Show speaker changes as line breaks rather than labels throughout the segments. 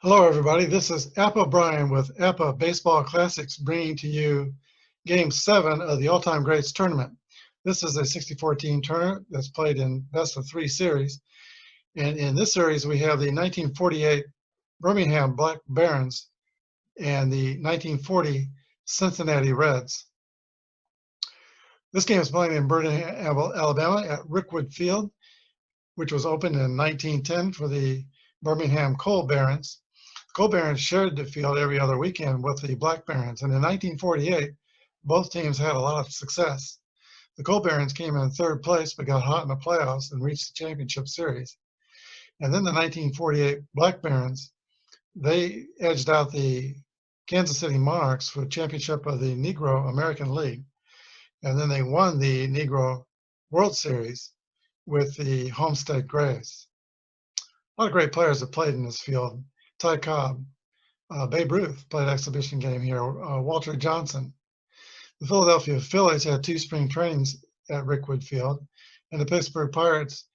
Hello, everybody. This is Apba Brian with Apba Baseball Classics, bringing to you Game 7 of the All-Time Greats Tournament. This is a 64-team tournament that's played in best-of-3 series. And in this series, we have the 1948 Birmingham Black Barons and the 1940 Cincinnati Reds. This game is played in Birmingham, Alabama at Rickwood Field, which was opened in 1910 for the Birmingham Coal Barons. The Coal Barons shared the field every other weekend with the Black Barons, and in 1948, both teams had a lot of success. The Coal Barons came in third place but got hot in the playoffs and reached the championship series. And then the 1948 Black Barons, they edged out the Kansas City Monarchs for the championship of the Negro American League. And then they won the Negro World Series with the Homestead Grays. A lot of great players have played in this field. Ty Cobb, Babe Ruth played an exhibition game here, Walter Johnson. The Philadelphia Phillies had 2 spring trainings at Rickwood Field, and the Pittsburgh Pirates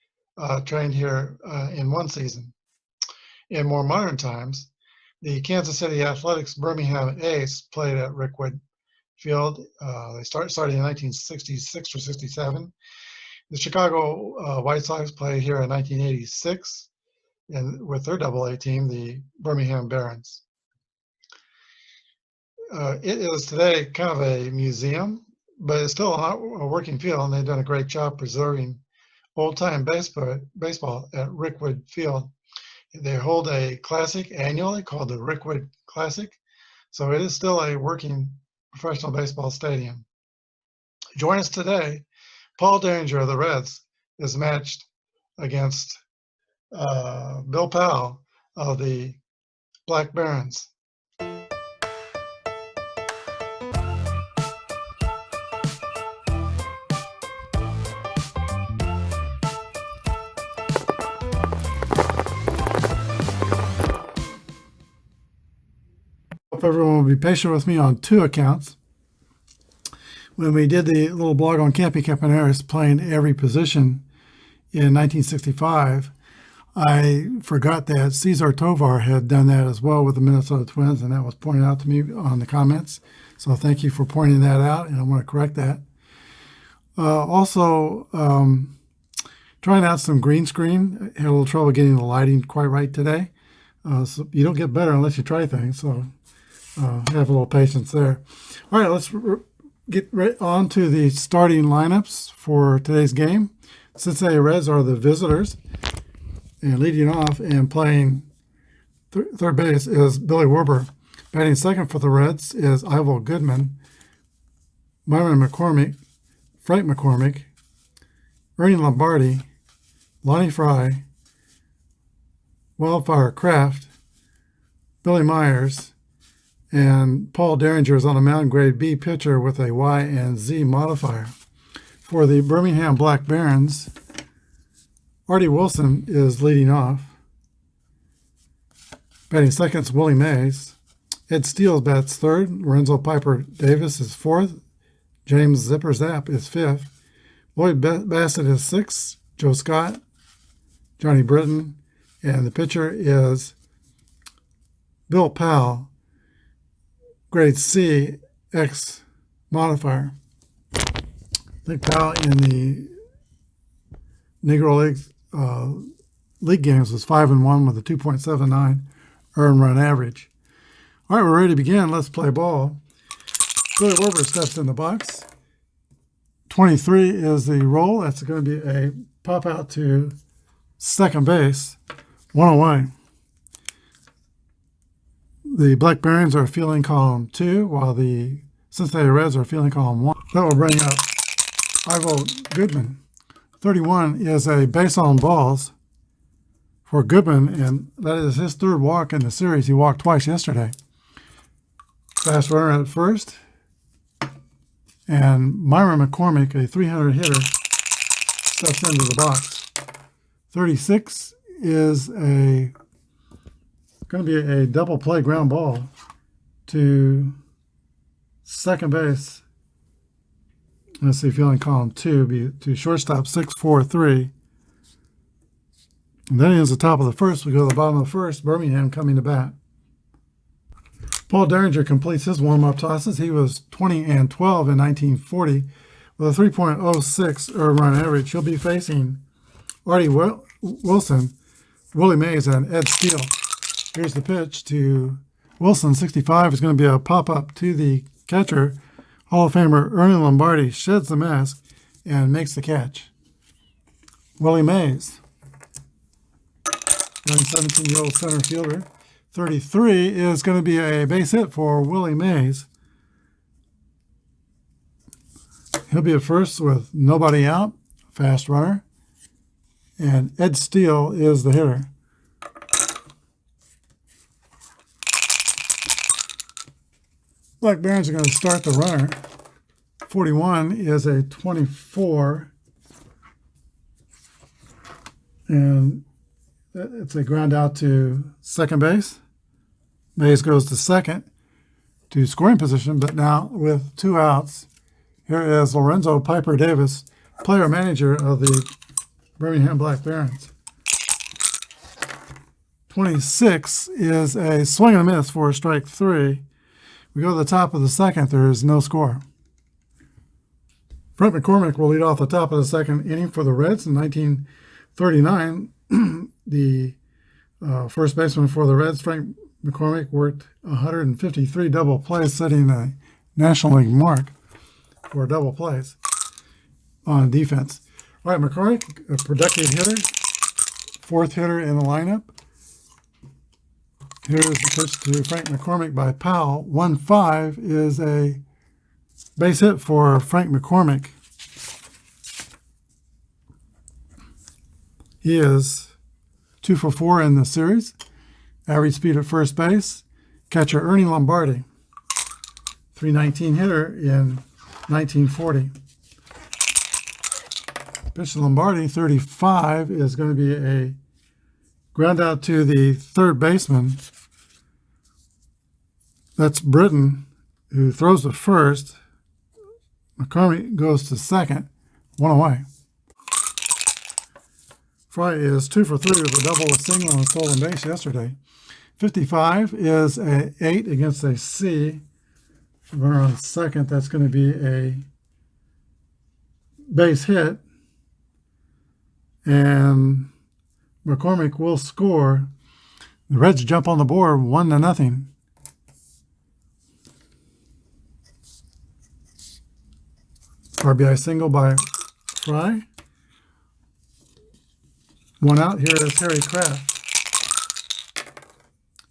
trained here in 1 season. In more modern times, the Kansas City Athletics Birmingham Ace played at Rickwood Field. They started in 1966 or 67. The Chicago White Sox played here in 1986. And with their AA team, the Birmingham Barons. It is today kind of a museum, but it's still a working field, and they've done a great job preserving old-time baseball at Rickwood Field. They hold a classic annually called the Rickwood Classic, so it is still a working professional baseball stadium. Join us today. Paul Derringer of the Reds is matched against Bill Powell of the Black Barons. Hope everyone will be patient with me on 2 accounts. When we did the little blog on Campy Campaneris playing every position in 1965, I forgot that Cesar Tovar had done that as well with the Minnesota Twins, and that was pointed out to me on the comments. So thank you for pointing that out, and I want to correct that. Also, trying out some green screen. I had a little trouble getting the lighting quite right today. So you don't get better unless you try things, so have a little patience there. All right, let's get right on to the starting lineups for today's game. Cincinnati Reds are the visitors. And leading off and playing third base is Billy Werber. Batting second for the Reds is Ivo Goodman, Myron McCormick, Frank McCormick, Ernie Lombardi, Lonnie Fry, Wildfire Kraft, Billy Myers, and Paul Derringer is on a mountain grade B pitcher with a Y and Z modifier. For the Birmingham Black Barons, Artie Wilson is leading off. Batting second is Willie Mays. Ed Steele bats third. Lorenzo Piper Davis is fourth. James Zipper Zapp is fifth. Lloyd Bassett is sixth. Joe Scott, Johnny Britton, and the pitcher is Bill Powell, grade C, X modifier. I think Powell in the Negro League games was 5-1 with a 2.79 earned run average. All right, we're ready to begin. Let's play ball. Billy Werber steps in the box. 23 is the roll. That's going to be a pop out to second base, 1 away. The Black Barons are fielding column 2, while the Cincinnati Reds are fielding column 1. That will bring up Ivo Goodman. 31 is a base on balls for Goodman, and that is his 3rd walk in the series. He walked twice yesterday. Fast runner at first, and Myron McCormick, a 300 hitter, steps into the box. 36 is going to be a double play ground ball to second base. Let's see, fielding column 2, be to shortstop 6-4-3. And then is the top of the first. We go to the bottom of the first. Birmingham coming to bat. Paul Derringer completes his warm-up tosses. He was 20 and 12 in 1940 with a 3.06 earned run average. He'll be facing Artie Wilson, Willie Mays, and Ed Steele. Here's the pitch to Wilson. 65 is going to be a pop-up to the catcher. Hall of Famer Ernie Lombardi sheds the mask and makes the catch. Willie Mays, young 17-year-old center fielder. 33 is going to be a base hit for Willie Mays. He'll be at first with nobody out, fast runner. And Ed Steele is the hitter. Black Barons are going to start the runner. 41 is a 24. And it's a ground out to second base. Mays goes to second to scoring position, but now with 2 outs, here is Lorenzo Piper Davis, player manager of the Birmingham Black Barons. 26 is a swing and a miss for strike 3. We go to the top of the second. There is no score. Frank McCormick will lead off the top of the second inning for the Reds in 1939. The first baseman for the Reds, Frank McCormick, worked 153 double plays, setting a National League mark for double plays on defense. All right, McCormick, a productive hitter, 4th hitter in the lineup. Here's the pitch to Frank McCormick by Powell. 1-5 is a base hit for Frank McCormick. He is 2 for 4 in the series. Average speed at first base. Catcher Ernie Lombardi, 319 hitter in 1940. Pitch to Lombardi, 35, is going to be a ground out to the third baseman. That's Britton, who throws to first. McCormick goes to second, 1 away. Fry is 2 for 3 with a double, a single, and a stolen base yesterday. 55 is a 8 against a C. Runner on second. That's going to be a base hit. And McCormick will score. The Reds jump on the board 1-0. RBI single by Fry. 1 out. Here is Harry Kraft.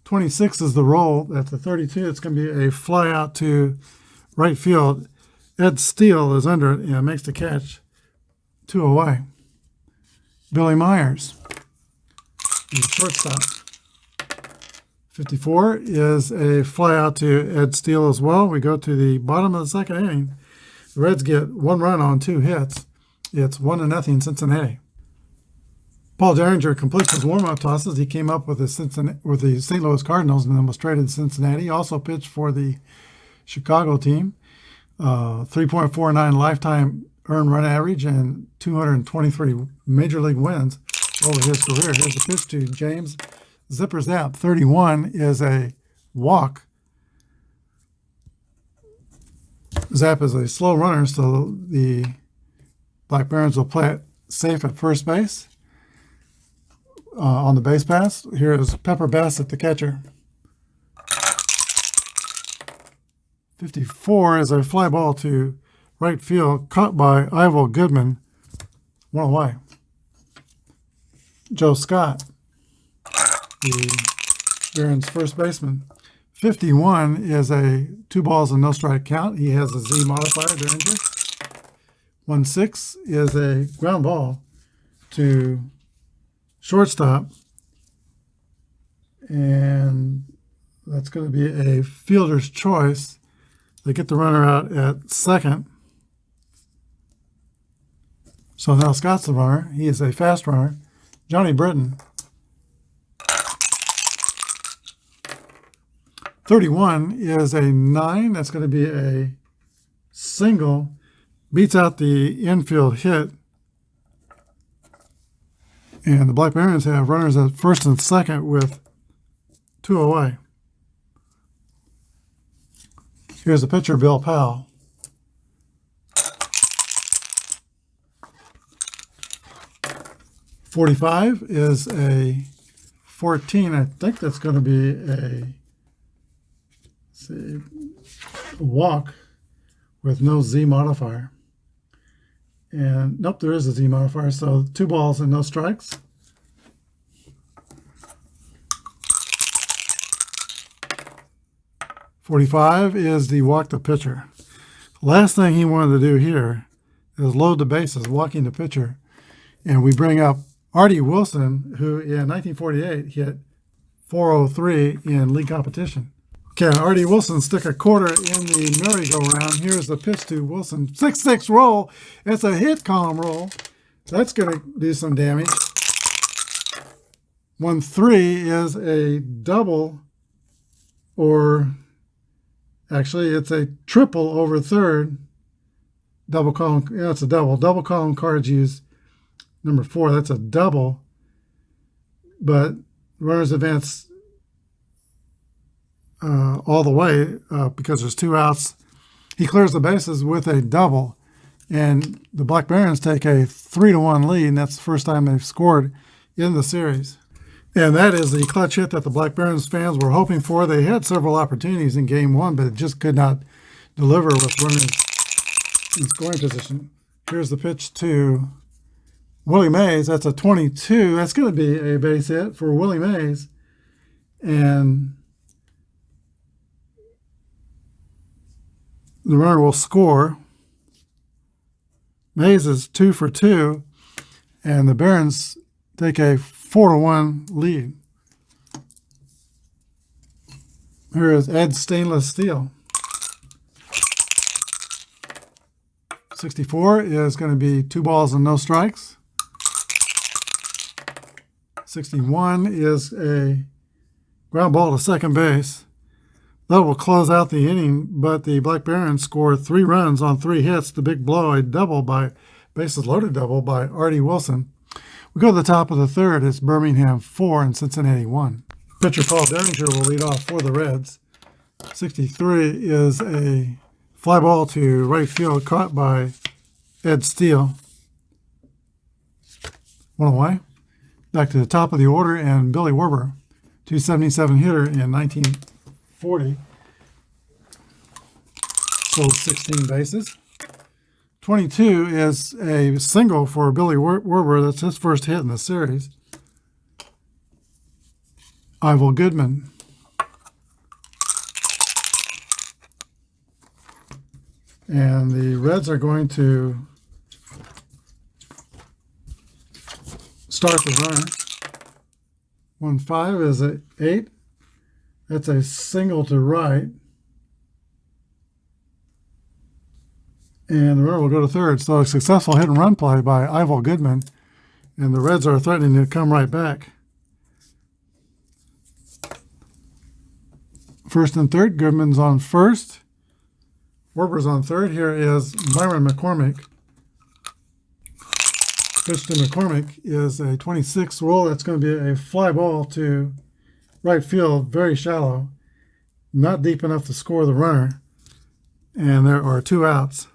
26 is the roll. At the 32, it's going to be a fly out to right field. Ed Steele is under it and makes the catch. 2 away. Billy Myers, the shortstop. 54 is a fly out to Ed Steele as well. We go to the bottom of the second inning. The Reds get 1 run on 2 hits. It's 1-0 Cincinnati. Paul Derringer completes his warm-up tosses. He came up with the St. Louis Cardinals and then was traded to Cincinnati. He also pitched for the Chicago team. 3.49 lifetime earned run average and 223 major league wins over his career. Here's the pitch to James Zipper Zapp. 31 is a walk. Zapp is a slow runner, so the Black Barons will play it safe at first base. On the base pass, here is Pepper Bassett, the catcher. 54 is a fly ball to right field, caught by Ivo Goodman. 1 away. Joe Scott, the Barons' first baseman. 51 is a 2 balls and no strike count. He has a Z modifier, Derringer. 1-6 is a ground ball to shortstop, and that's going to be a fielder's choice. They get the runner out at second. So now Scott's the runner. He is a fast runner. Johnny Britton. 31 is a 9. That's going to be a single. Beats out the infield hit. And the Black Barons have runners at first and second with 2 away. Here's the pitcher, Bill Powell. .45 is a 14. I think that's going to be a, a walk with no Z modifier. And nope, there is a Z modifier, so 2 balls and no strikes. .45 is the walk the pitcher. Last thing he wanted to do here is load the bases, walking the pitcher. And we bring up Artie Wilson, who in 1948 hit .403 in league competition. Okay, Artie Wilson stick a quarter in the merry-go-round. Here's the pitch to Wilson. 6-6 roll. It's a hit column roll. That's going to do some damage. 1-3 is a double, or actually it's a triple over third. Double column, yeah, it's a double. Double column cards use number 4. That's a double. But runners advance all the way because there's 2 outs. He clears the bases with a double, and the Black Barons take a 3-1 lead, and that's the first time they've scored in the series. And that is the clutch hit that the Black Barons fans were hoping for. They had several opportunities in Game 1, but just could not deliver with runners in scoring position. Here's the pitch to Willie Mays. That's a 22. That's going to be a base hit for Willie Mays. And the runner will score. Mays is 2 for 2, and the Barons take a 4-1 lead. Here is Ed Stainless Steel. 64 is going to be 2 balls and no strikes. 61 is a ground ball to second base. That will close out the inning, but the Black Barons score 3 runs on 3 hits. The big blow, a double by, bases loaded double by Artie Wilson. We go to the top of the third. It's Birmingham 4 and Cincinnati 1. Pitcher Paul Derringer will lead off for the Reds. 63 is a fly ball to right field caught by Ed Steele. 1 away. Back to the top of the order, and Billy Werber, 277 hitter in 1940. Sold 16 bases. 22 is a single for Billy Werber. That's his first hit in the series. Ivel Goodman. And the Reds are going to start the runner. 1-5 is an 8. That's a single to right. And the runner will go to third. So a successful hit and run play by Ivel Goodman. And the Reds are threatening to come right back. First and third, Goodman's on first. Werber's on third. Here is Myron McCormick. Pitch to McCormick is a 26 roll. That's going to be a fly ball to right field, very shallow. Not deep enough to score the runner. And there are 2 outs.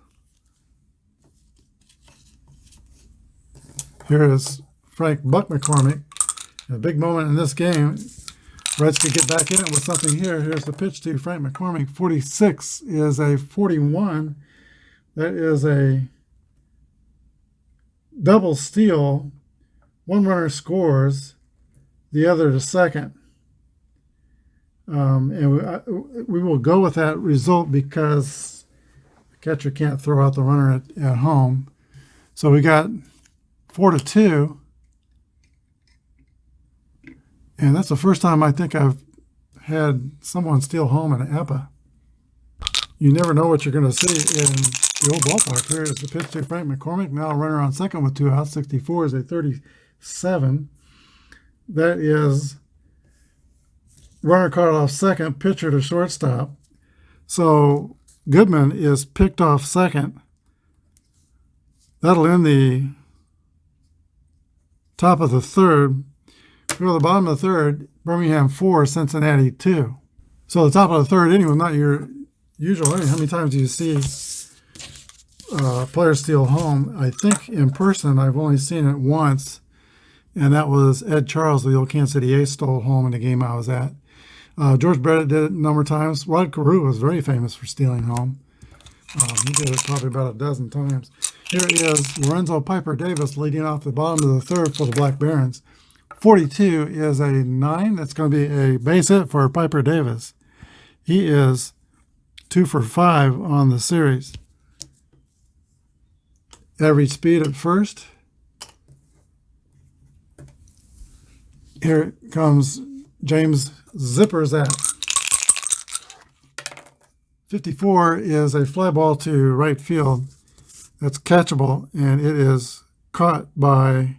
Here is Frank Buck McCormick. A big moment in this game. Reds could get back in it with something here. Here's the pitch to Frank McCormick. 46 is a 41. That is a double steal. 1 runner scores, the other to second. And we will go with that result because the catcher can't throw out the runner at home. So we got 4-2. And that's the first time I think I've had someone steal home in Apba. You never know what you're going to see in the old ballpark. Here is the pitch to Frank McCormick. Now a runner on second with 2 outs. 64 is a 37. That is runner caught off second, pitcher to shortstop. So Goodman is picked off second. That'll end the top of the third. We go to the bottom of the third, Birmingham 4, Cincinnati 2. So the top of the third inning was not your usual inning. How many times do you see players steal home? I think in person I've only seen it once, and that was Ed Charles, the old Kansas City Ace, stole home in the game I was at. George Brett did it a number of times. Rod Carew was very famous for stealing home. He did it probably about a dozen times. Here is Lorenzo Piper Davis leading off the bottom of the third for the Black Barons. 42 is a 9. That's going to be a base hit for Piper Davis. He is 2 for 5 on the series. Average speed at first. Here comes James Zippers at 54 is a fly ball to right field. That's catchable, and it is caught by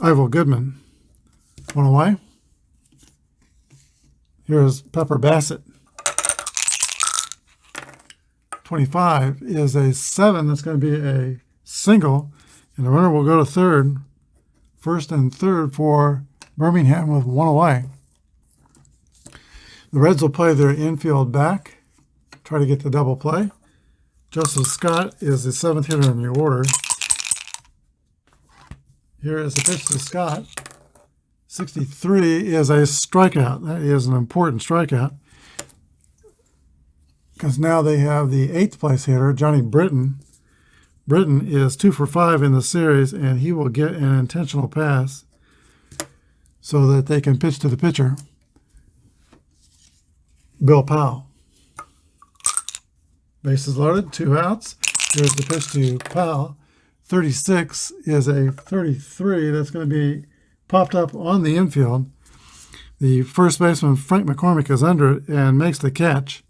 Ivel Goodman. One away. Here's Pepper Bassett. 25 is a 7. That's going to be a single, and the runner will go to third. First and third for Birmingham with 1 away. The Reds will play their infield back, try to get the double play. Joseph Scott is the 7th hitter in the order. Here is the pitch to Scott. 63 is a strikeout. That is an important strikeout, because now they have the 8th place hitter, Johnny Britton. Britton is 2 for 5 in the series, and he will get an intentional pass so that they can pitch to the pitcher, Bill Powell. Bases loaded, 2 outs. Here's the pitch to Powell. 36 is a 33. That's going to be popped up on the infield. The first baseman, Frank McCormick, is under it and makes the catch.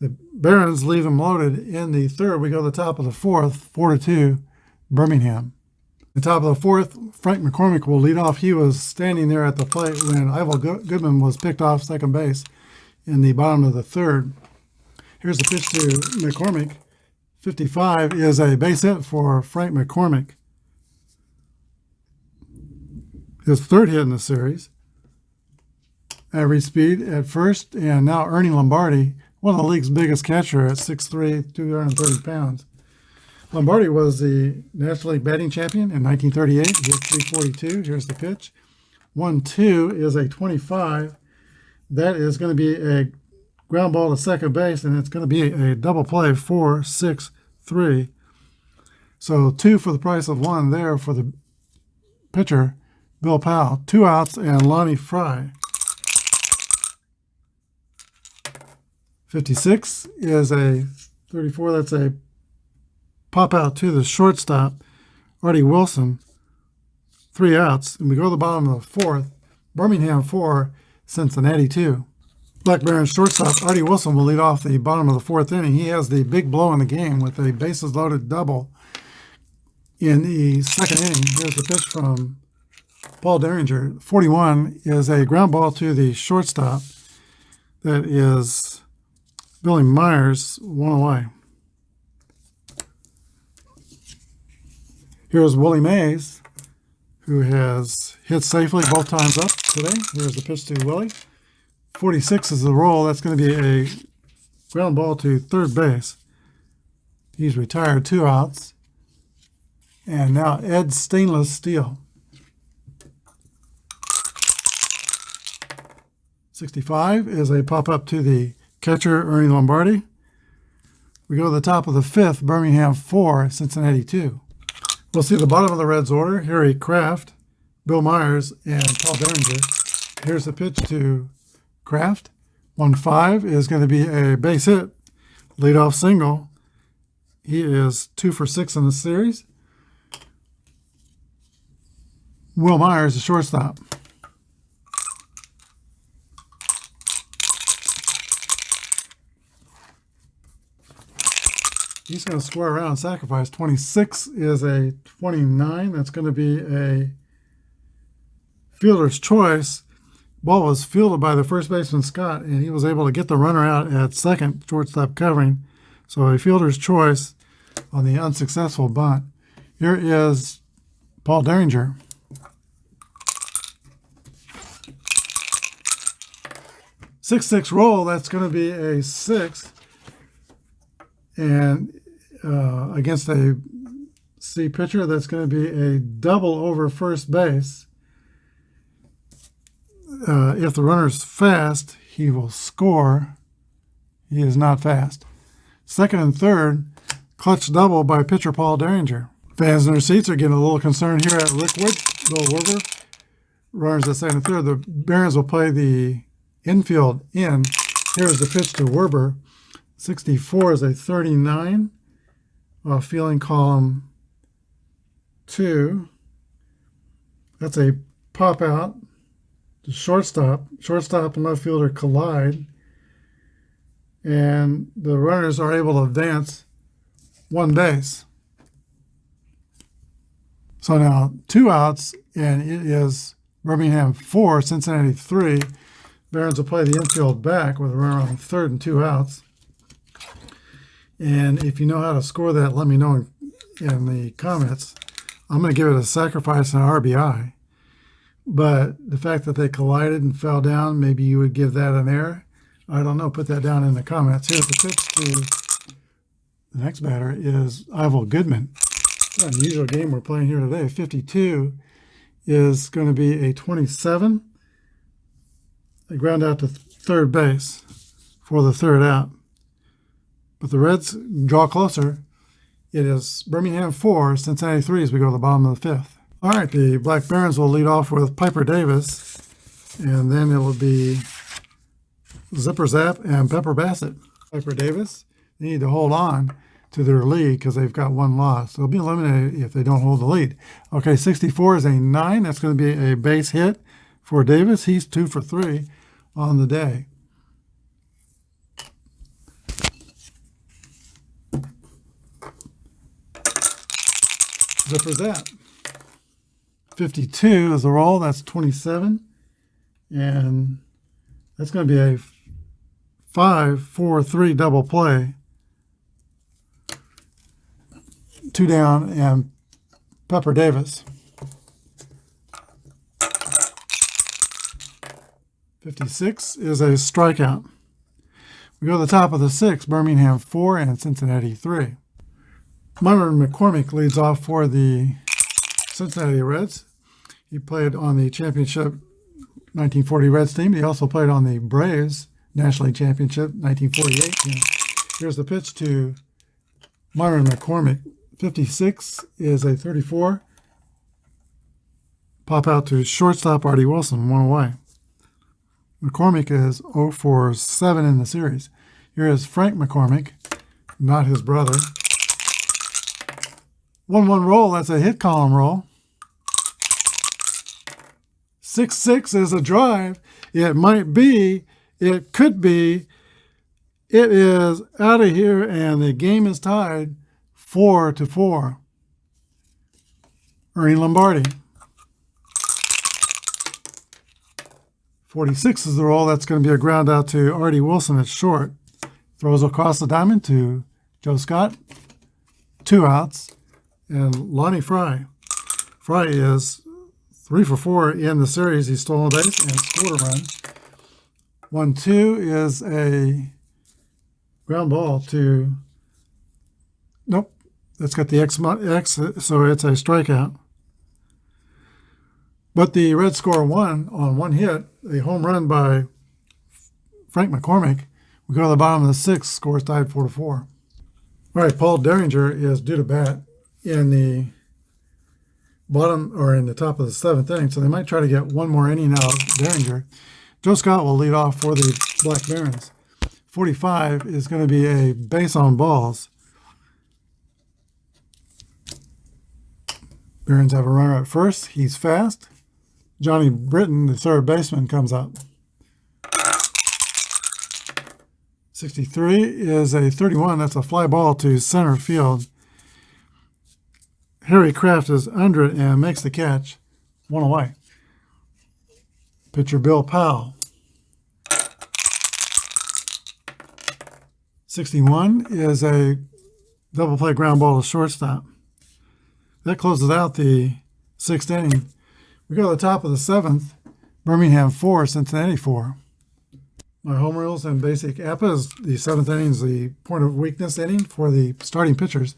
The Barons leave him loaded in the third. We go to the top of the fourth, 4-2, Birmingham. The top of the fourth, Frank McCormick will lead off. He was standing there at the plate when Ivel Goodman was picked off second base in the bottom of the third. Here's the pitch to McCormick. 55 is a base hit for Frank McCormick. His 3rd hit in the series. Average speed at first, and now Ernie Lombardi, one of the league's biggest catcher at 6'3", 230 pounds. Lombardi was the National League batting champion in 1938. He hit 342. Here's the pitch. 1-2 is a 25. That is going to be a ground ball to second base, and it's going to be a double play, 4-6-3. So 2 for the price of 1 there for the pitcher, Bill Powell. 2 outs and Lonnie Fry. 56 is a 34. That's a pop out to the shortstop, Artie Wilson. 3 outs, and we go to the bottom of the fourth. Birmingham 4, Cincinnati 2. Black Barons shortstop Artie Wilson will lead off the bottom of the 4th inning. He has the big blow in the game with a bases loaded double in the 2nd inning. Here's the pitch from Paul Derringer. 41 is a ground ball to the shortstop. That is Billy Myers, 1 away. Here's Willie Mays, who has hit safely both times up today. Here's the pitch to Willie. 46 is the roll. That's going to be a ground ball to third base. He's retired, 2 outs. And now Ed Stainless Steel. 65 is a pop-up to the catcher, Ernie Lombardi. We go to the top of the 5th, Birmingham 4, Cincinnati 2. We'll see the bottom of the Reds order, Harry Kraft, Bill Myers, and Paul Derringer. Here's the pitch to Kraft. 1-5 is going to be a base hit, leadoff single. He is 2 for 6 in the series. Will Myers, the shortstop. He's going to square around and sacrifice. 26 is a 29. That's going to be a fielder's choice. Ball was fielded by the first baseman, Scott, and he was able to get the runner out at second, shortstop covering. So a fielder's choice on the unsuccessful bunt. Here is Paul Derringer. Six roll, that's going to be a 6. And against a C pitcher, that's going to be a double over first base. If the runner's fast, he will score. He is not fast. Second and third, clutch double by pitcher Paul Derringer. Fans in their seats are getting a little concerned here at Rickwood. Bill Werber. Runners at second and third. The Barons will play the infield in. Here's the pitch to Werber. 64 is a 39. Fielding column 2. That's a pop out. The shortstop. Shortstop and left fielder collide. And the runners are able to advance one base. So now 2 outs, and it is Birmingham 4, Cincinnati 3. Barons will play the infield back with a runner on third and 2 outs. And if you know how to score that, let me know in the comments. I'm going to give it a sacrifice and an RBI. But the fact that they collided and fell down, maybe you would give that an error. I don't know. Put that down in the comments. Here's the pitch to the next batter is Ivel Goodman. It's an unusual game we're playing here today. 52 is going to be a 27. They ground out to third base for the third out. But the Reds draw closer. It is Birmingham 4, Cincinnati 3 as we go to the bottom of the 5th. All right, the Black Barons will lead off with Piper Davis, and then it will be Zipper Zap and Pepper Bassett. Piper Davis, they need to hold on to their lead because they've got 1 loss. They'll be eliminated if they don't hold the lead. Okay, 64 is a 9. That's going to be a base hit for Davis. He's 2 for 3 on the day. Zipper Zap. 52 is the roll. That's 27. And that's going to be a 5-4-3 double play. 2 down and Pepper Davis. 56 is a strikeout. We go to the top of the 6, Birmingham 4 and Cincinnati 3. Myron McCormick leads off for the Cincinnati Reds. He played on the championship 1940 Reds team. He also played on the Braves National League Championship 1948 team. Here's the pitch to Myron McCormick. 56 is a 34. Pop out to shortstop Artie Wilson, 1 away. McCormick is 0 for 7 in the series. Here is Frank McCormick, not his brother. 1-1 roll, that's a hit column roll. 6-6 is a drive. It might be, it could be, it is out of here, and the game is tied 4-4. Ernie Lombardi. 46 is the roll. That's going to be a ground out to Artie Wilson at short. Throws across the diamond to Joe Scott. 2 outs. And Lonnie Fry. Fry is 3 for 4 in the series. He's stolen a base and scored a run. 1-2 is a ground ball to... Nope. That's got the X, so it's a strikeout. But the Reds score 1 on 1 hit, a home run by Frank McCormick. We go to the bottom of the 6th, scores tied 4-4. All right, Paul Derringer is due to bat in the bottom or in the top of the 7th inning, so they might try to get 1 more inning out of Derringer. Joe Scott will lead off for the Black Barons. 45 is going to be a base on balls. Barons have a runner at first. He's fast. Johnny Britton, the third baseman, comes up. 63 is a 31. That's a fly ball to center field. Harry Kraft is under it and makes the catch. 1 away. Pitcher Bill Powell. 61 is a double play ground ball to shortstop. That closes out the sixth inning. We go to the top of the seventh. Birmingham 4, Cincinnati 4. My home rules and basic Apba is the seventh inning is the point of weakness inning for the starting pitchers.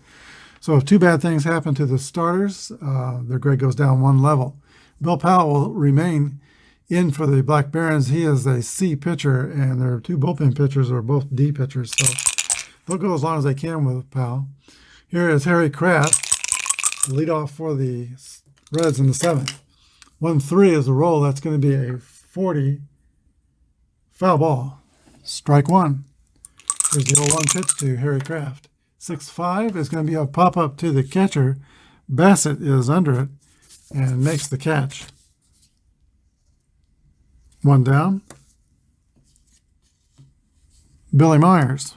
So if two bad things happen to the starters, their grade goes down one level. Bill Powell will remain in for the Black Barons. He is a C pitcher, and their two bullpen pitchers are both D pitchers. So they'll go as long as they can with Powell. Here is Harry Kraft, the leadoff for the Reds in the seventh. 1-3 is the roll. That's going to be a 40 foul ball. Strike one. Here's the 0-1 pitch to Harry Kraft. 6-5 is going to be a pop-up to the catcher. Bassett is under it and makes the catch. One down. Billy Myers.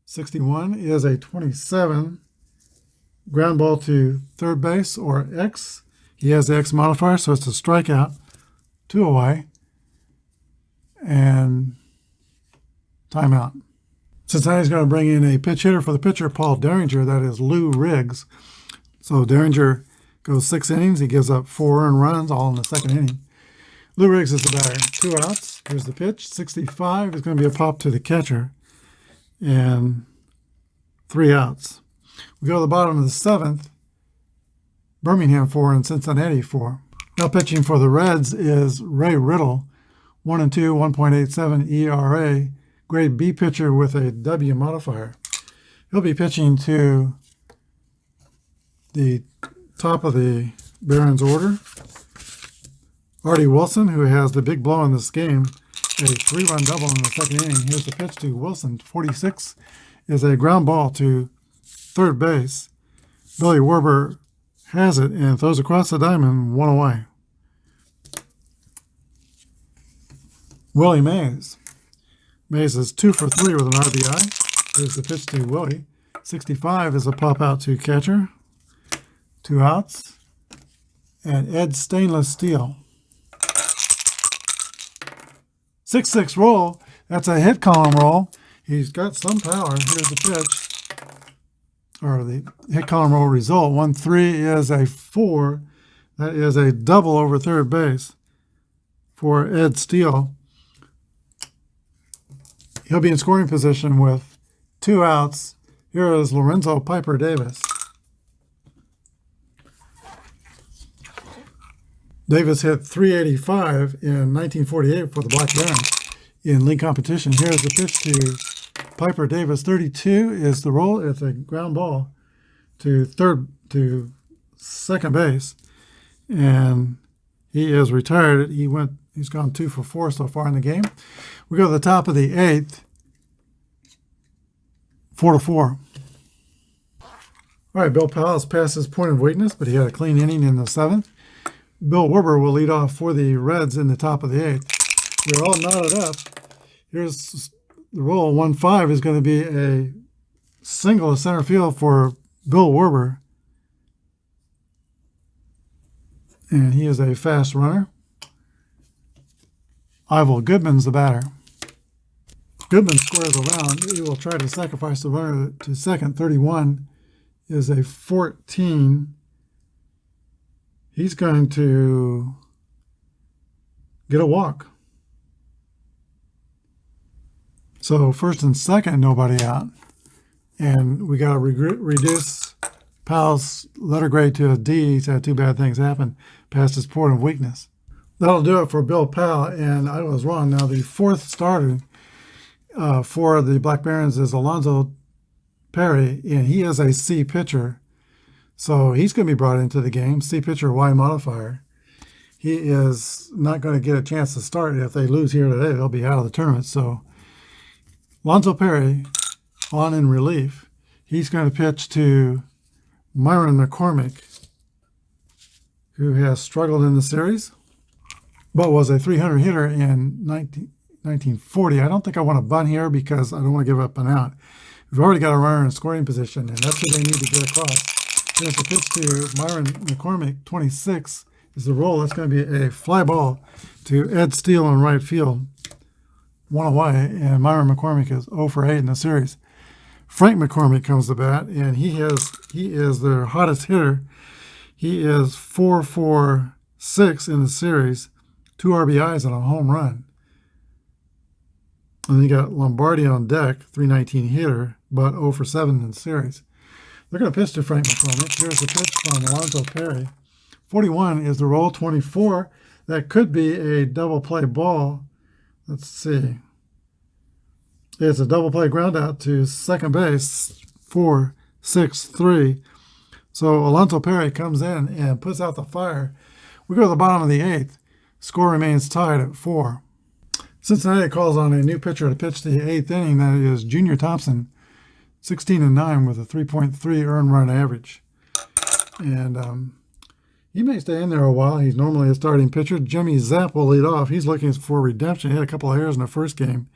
61 is a 27 ground ball to third base or X. He has the X modifier, so it's a strikeout. 2 away. And timeout. Cincinnati's going to bring in a pitch hitter for the pitcher, Paul Derringer. That is Lou Riggs. So Derringer goes 6 innings. He gives up 4 earned runs, all in the second inning. Lou Riggs is the batter. 2 outs. Here's the pitch. 65 is going to be a pop to the catcher. And 3 outs. We go to the bottom of the seventh. Birmingham 4 and Cincinnati 4. Now pitching for the Reds is Ray Riddle. 1-2, 1.87 ERA. Grade B pitcher with a W modifier. He'll be pitching to the top of the Barons order. Artie Wilson, who has the big blow in this game, a 3-run double in the second inning. Here's the pitch to Wilson. 46 is a ground ball to third base. Billy Werber has it and throws across the diamond, 1 away. Willie Mays. Mays is 2 for 3 with an RBI. Here's the pitch to Willie. 65 is a pop out to catcher. 2 outs. And Ed Stainless Steel. 6-6 roll. That's a hit column roll. He's got some power. Here's the pitch. Or the hit column roll result. 1-3 is a 4. That is a double over third base for Ed Steele. He'll be in scoring position with 2 outs. Here is Lorenzo Piper Davis. Davis hit .385 in 1948 for the Black Barons in league competition. Here's the pitch to Piper Davis. 32 is the roll. It's a ground ball to second base, and he is retired. He's gone 2 for 4 so far in the game. We go to the top of the 8th, 4-4. All right, Bill Powell has passed his point of weakness, but he had a clean inning in the 7th. Bill Werber will lead off for the Reds in the top of the 8th. We're all knotted up. Here's the roll. 1-5 is going to be a single to center field for Bill Werber. And he is a fast runner. Ivel Goodman's the batter. Goodman squares around. He will try to sacrifice the runner to second. 31 is a 14. He's going to get a walk. So first and second, nobody out. And we got to reduce Powell's letter grade to a D. He's had 2 bad things happen past his point of weakness. That'll do it for Bill Powell, and I was wrong. Now, the 4th starter for the Black Barons is Alonzo Perry, and he is a C pitcher. So he's going to be brought into the game. C pitcher, Y modifier. He is not going to get a chance to start. If they lose here today, they'll be out of the tournament. So Alonzo Perry on in relief. He's going to pitch to Myron McCormick, who has struggled in the series, but was a 300 hitter in 1940. I don't think I want to bunt here because I don't want to give up an out. We've already got a runner in scoring position, and that's who they need to get across. Here's the pitch to Myron McCormick. 26 is the roll. That's going to be a fly ball to Ed Steele in right field. 1 away, and Myron McCormick is 0 for 8 in the series. Frank McCormick comes to bat, and he is their hottest hitter. He is 4-for-6 in the series, 2 RBIs and a home run. And then you got Lombardi on deck, 319 hitter, but 0-for-7 in the series. They're going to pitch to Frank McCormick. Here's the pitch from Alonzo Perry. 41 is the roll. 24. That could be a double play ball. Let's see. It's a double play ground out to second base. 4-6-3. So Alonzo Perry comes in and puts out the fire. We go to the bottom of the 8th. Score remains tied at 4. Cincinnati calls on a new pitcher to pitch the 8th inning. That is Junior Thompson, 16-9 with a 3.3 earned run average. And he may stay in there a while. He's normally a starting pitcher. Jimmy Zapp will lead off. He's looking for redemption. He had a couple of errors in the first game,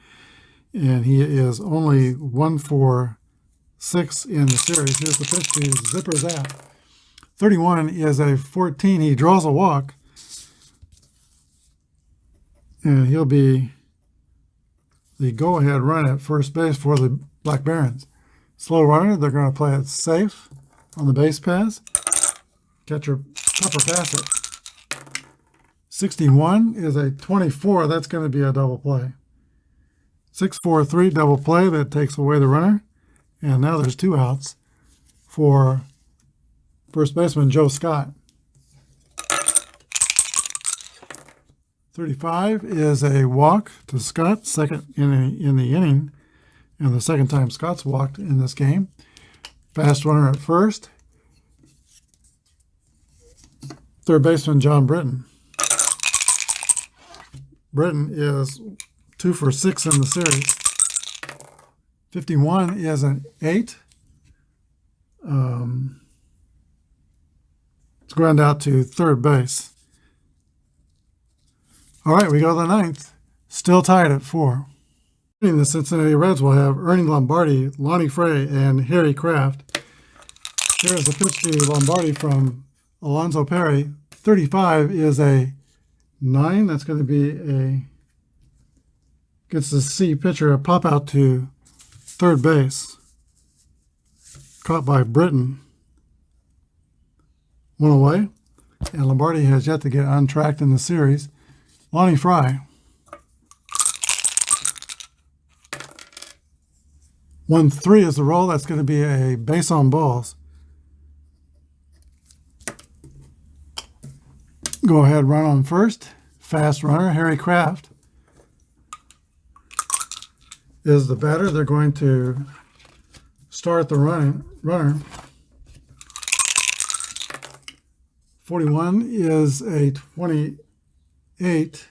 and he is only 1-for-6 in the series. Here's the pitch to Zipper Zapp. 31 is a 14. He draws a walk, and he'll be the go-ahead run at first base for the Black Barons. Slow runner, they're going to play it safe on the base pass. Catcher proper pass it. 61 is a 24. That's going to be a double play. 6-4-3 double play. That takes away the runner. And now there's 2 outs for first baseman Joe Scott. 35 is a walk to Scott, second in the inning, and the second time Scott's walked in this game. Fast runner at first. Third baseman John Britton. Britton is 2-for-6 in the series. 51 is an 8. It's ground out to third base. All right, we go to the 9th. Still tied at 4. The Cincinnati Reds will have Ernie Lombardi, Lonnie Frey, and Harry Kraft. Here's the pitch to Lombardi from Alonzo Perry. 35 is a 9. That's going to be gets the C pitcher a pop out to third base. Caught by Britton. 1 away. And Lombardi has yet to get untracked in the series. Lonnie Fry. 1-3 is the roll. That's going to be a base on balls. Go ahead, run on first. Fast runner, Harry Kraft is the batter. They're going to start the runner. 41 is a 28.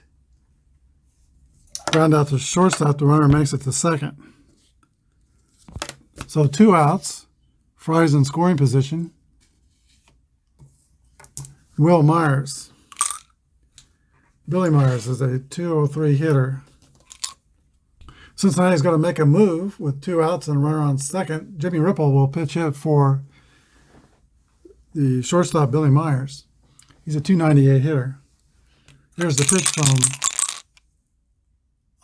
Ground out to shortstop. The runner makes it to second. So 2 outs. Fry's in scoring position. Will Myers. Billy Myers is a 203 hitter. Cincinnati's got to make a move with 2 outs and a runner on second. Jimmy Ripple will pitch hit for the shortstop, Billy Myers. He's a 298 hitter. Here's the pitch from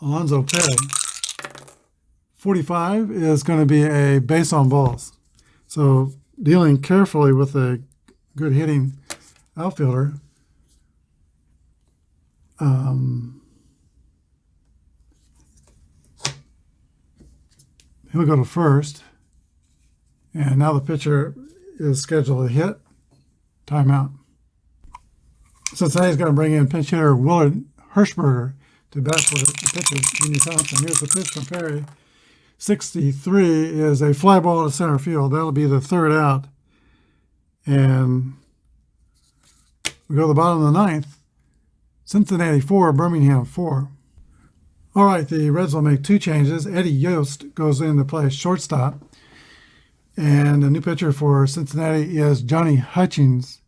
Alonzo Perry. 45 is going to be a base on balls. So dealing carefully with a good hitting outfielder. He'll go to first. And now the pitcher is scheduled to hit. Timeout. Cincinnati's going to bring in pinch hitter Willard Hirschberger to bat for the pitcher, Junior Thompson. Here's the pitch from Perry. 63 is a fly ball to center field. That'll be the 3rd out. And we go to the bottom of the 9th. Cincinnati 4, Birmingham 4. All right, the Reds will make 2 changes. Eddie Yost goes in to play shortstop. And the new pitcher for Cincinnati is Johnny Hutchings.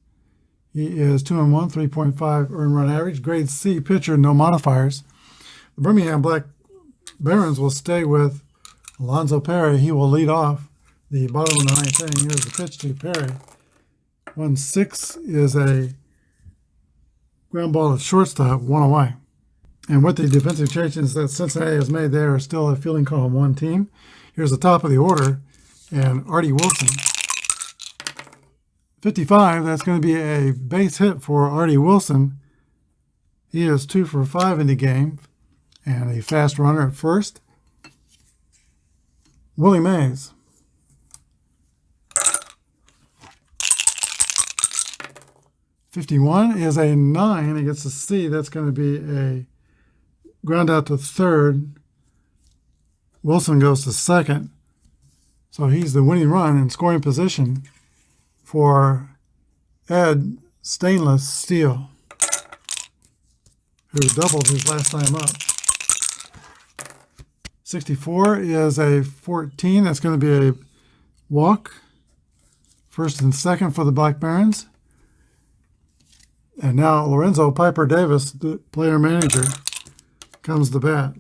He is 2-1, 3.5 earned run average. Grade C pitcher, no modifiers. The Birmingham Black Barons will stay with Alonzo Perry. He will lead off the bottom of the 9th inning. Here's the pitch to Perry. 1-6 is a ground ball at shortstop, 1 away. And with the defensive changes that Cincinnati has made, they are still a fielding column 1 team. Here's the top of the order. and Artie Wilson. 55, that's going to be a base hit for Artie Wilson. He is 2 for 5 in the game, and a fast runner at first. Willie Mays. 51 is a 9. He gets a C. That's going to be a ground out to third. Wilson goes to second. So he's the winning run in scoring position for Ed Stainless Steel, who doubled his last time up. 64 is a 14. That's going to be a walk. First and second for the Black Barons. And now Lorenzo Piper Davis, the player manager, comes to bat.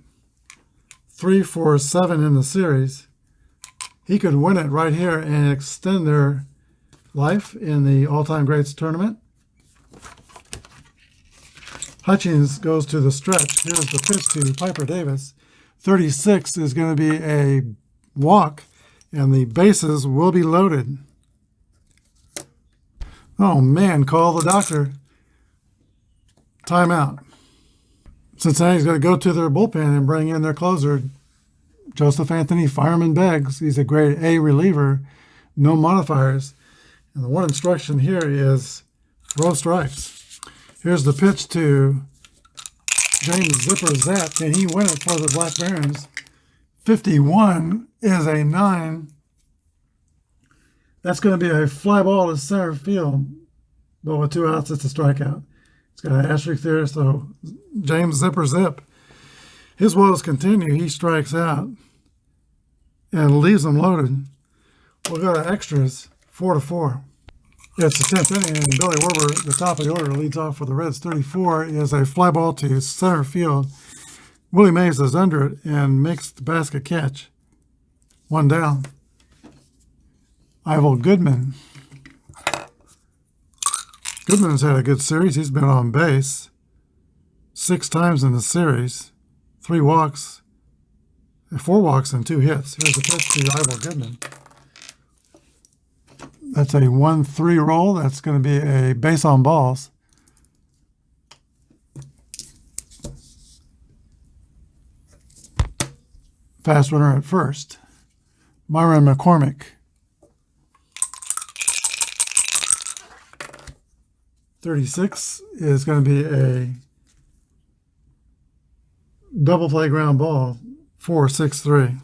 3 for 7 in the series. He could win it right here and extend their life in the all-time greats tournament. Hutchings goes to the stretch. Here's the pitch to Piper Davis. 36 is going to be a walk, and the bases will be loaded. Oh man, call the doctor. Timeout. Cincinnati's going to go to their bullpen and bring in their closer, Joseph Anthony Fireman Beggs. He's a grade A reliever, no modifiers. And the one instruction here is throw strikes. Here's the pitch to James Zipper Zapp, and he win it for the Black Barons. 51 is a 9. That's going to be a fly ball to center field, but with 2 outs, it's a strikeout. It's got an asterisk there, so James Zipper Zip. His woes continue. He strikes out and leaves them loaded. We'll go to extras, 4-4. It's the 10th inning, and Billy Werber, the top of the order, leads off for the Reds. 34 is a fly ball to center field. Willie Mays is under it and makes the basket catch. 1 down. Ivel Goodman. Goodman's had a good series. He's been on base 6 times in the series. 4 walks and 2 hits. Here's the pitch to Ivel Goodman. That's a 1-3 roll. That's going to be a base on balls. Fast runner at first. Myron McCormick. 36 is going to be a double play ground ball, 4-6-3.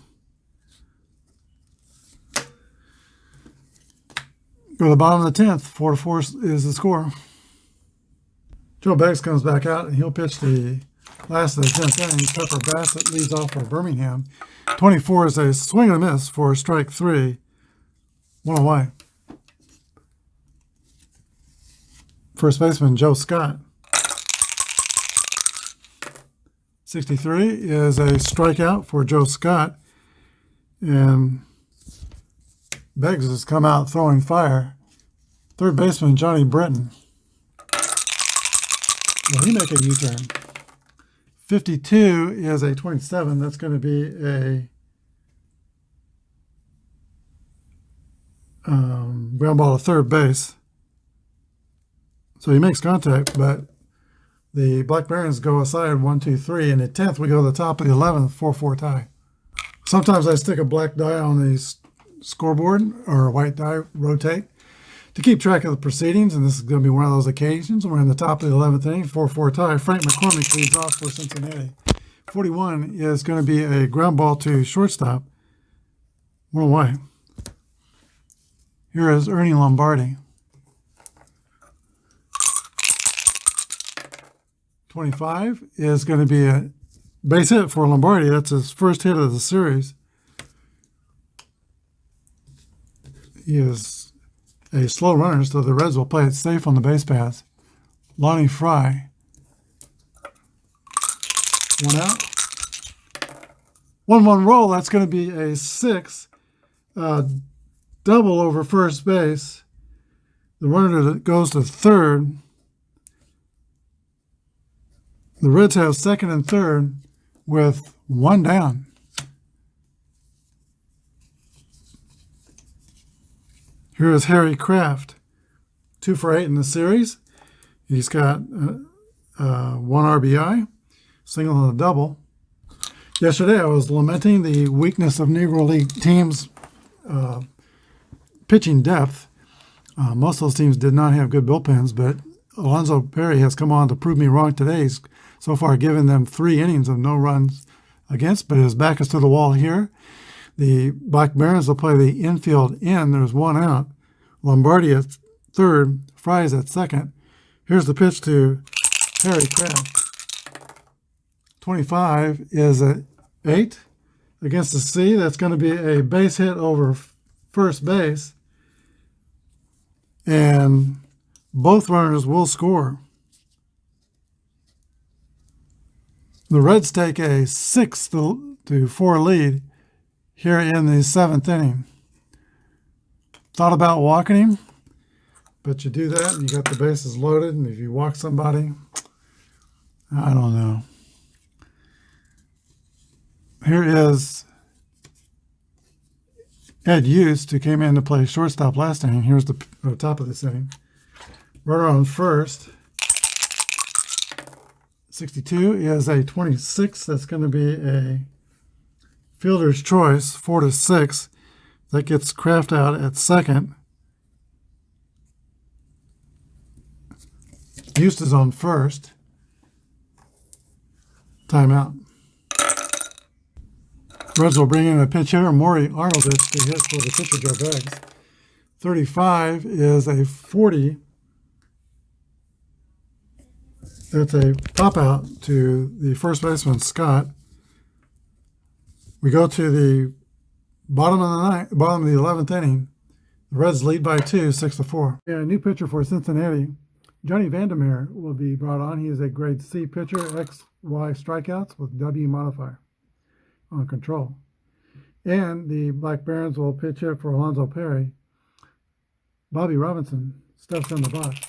Go to the bottom of the 10th, 4-4 is the score. Joe Beggs comes back out, and he'll pitch the last of the 10th inning. Pepper Bassett leads off for Birmingham. 24 is a swing and a miss for strike 3. 1 away. First baseman Joe Scott. 63 is a strikeout for Joe Scott. And Beggs has come out throwing fire. Third baseman Johnny Britton. Will he make a U-turn? 52 is a 27. That's going to be a ground ball to third base. So he makes contact, but the Black Barons go aside 1, 2, 3. In the 10th, we go to the top of the 11th, 4-4 tie. Sometimes I stick a black die on the scoreboard or a white die, rotate, to keep track of the proceedings, and this is going to be one of those occasions. We're in the top of the 11th inning, 4-4 tie. Frank McCormick leads off for Cincinnati. 41 is going to be a ground ball to shortstop. 1 away. Here is Ernie Lombardi. 25 is going to be a base hit for Lombardi. That's his first hit of the series. He is a slow runner, so the Reds will play it safe on the base paths. Lonnie Fry. 1 out. 1-1 roll. That's going to be a 6. Double over first base. The runner that goes to third. The Reds have second and third with 1 down. Here is Harry Kraft, 2 for 8 in the series. He's got 1 RBI, single and a double. Yesterday I was lamenting the weakness of Negro League teams' pitching depth. Most of those teams did not have good bullpens, but Alonzo Perry has come on to prove me wrong today. He's so far given them 3 innings of no runs against, but his back is to the wall here. The Black Barons will play the infield in. There's 1 out. Lombardi at third, Fries at second. Here's the pitch to Harry Kraft. 25 is at 8 against the C. That's going to be a base hit over first base. And both runners will score. The Reds take a 6-4 lead here in the 7th inning. Thought about walking him, but you do that and you got the bases loaded, and if you walk somebody, I don't know. Here is Ed Used, who came in to play shortstop last inning. Here's the top of this inning. Runner on first. 62 is a 26. That's going to be a fielder's choice, 4-6. That gets Kraft out at second. Used is on first. Timeout. Reds will bring in a pinch hitter, Maury Arnoldich, to hit for the pitcher, Joe Beggs. 35 is a 40. That's a pop out to the first baseman, Scott. We go to the bottom of the 11th inning. The Reds lead by 2, 6-4. Yeah, a new pitcher for Cincinnati, Johnny Vandermeer, will be brought on. He is a grade C pitcher, XY strikeouts with W modifier on control. And the Black Barons will pitch it for Alonzo Perry. Bobby Robinson steps in the box.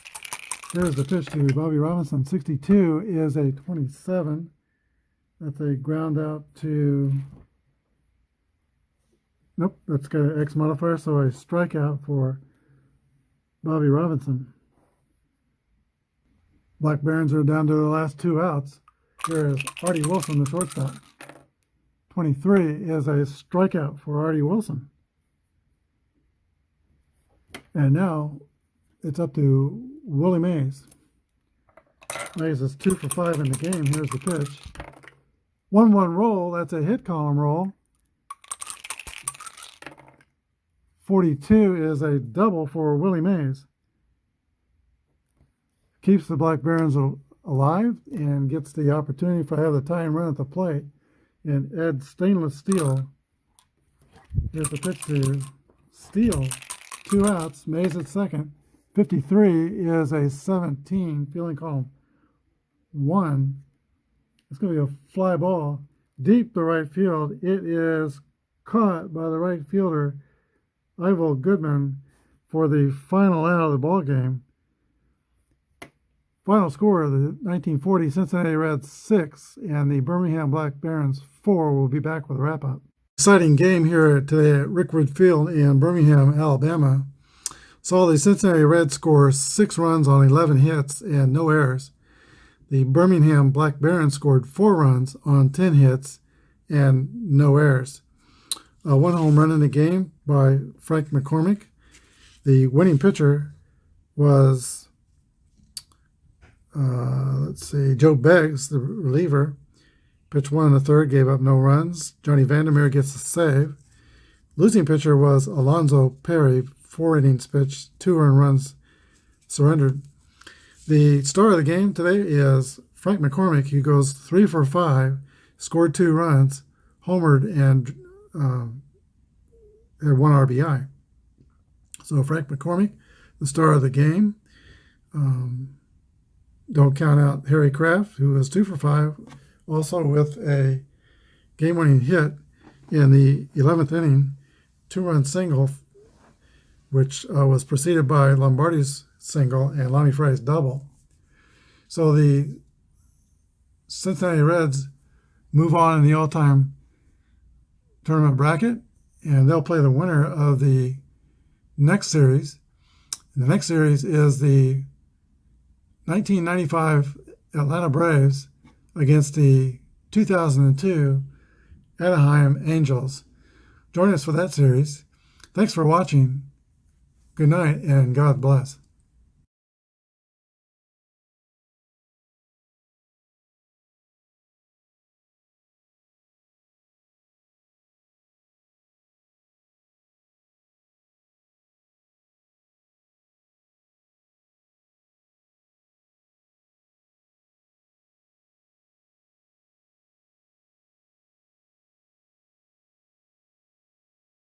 Here's the pitch to Bobby Robinson. 62 is a 27. That's a ground out to... Nope, that's got an X modifier, so a strikeout for Bobby Robinson. Black Barons are down to the last 2 outs. Here is Artie Wilson, the shortstop. 23 is a strikeout for Artie Wilson. And now it's up to Willie Mays. Mays is 2 for 5 in the game. Here's the pitch. 1-1 roll. That's a hit column roll. 42 is a double for Willie Mays. Keeps the Black Barons alive and gets the opportunity if I have the tying run at the plate. And Ed Stainless Steel. Here's the pitch to Steele. 2 outs. Mays at second. 53 is a 17. Fielding column 1. It's going to be a fly ball deep to right field. It is caught by the right fielder, Ivo Goodman, for the final out of the ball game. Final score of the 1940 Cincinnati Reds 6 and the Birmingham Black Barons 4. We'll be back with a wrap-up. Exciting game here today at Rickwood Field in Birmingham, Alabama. Saw the Cincinnati Reds score 6 runs on 11 hits and no errors. The Birmingham Black Barons scored 4 runs on 10 hits and no errors. 1 home run in the game by Frank McCormick. The winning pitcher was, Joe Beggs, the reliever. Pitched 1 1/3, gave up no runs. Johnny Vandermeer gets a save. Losing pitcher was Alonzo Perry, 4 innings pitched, 2 earned runs surrendered. The star of the game today is Frank McCormick, who goes 3 for 5, scored 2 runs, homered, and had 1 RBI. So Frank McCormick, the star of the game. Don't count out Harry Kraft, who was 2 for 5, also with a game-winning hit in the 11th inning, 2-run single, which was preceded by Lombardi's single and Lonnie Frey's double. So the Cincinnati Reds move on in the all-time tournament bracket, and they'll play the winner of the next series. The next series is the 1995 Atlanta Braves against the 2002 Anaheim Angels. Join us for that series. Thanks for watching. Good night and God bless.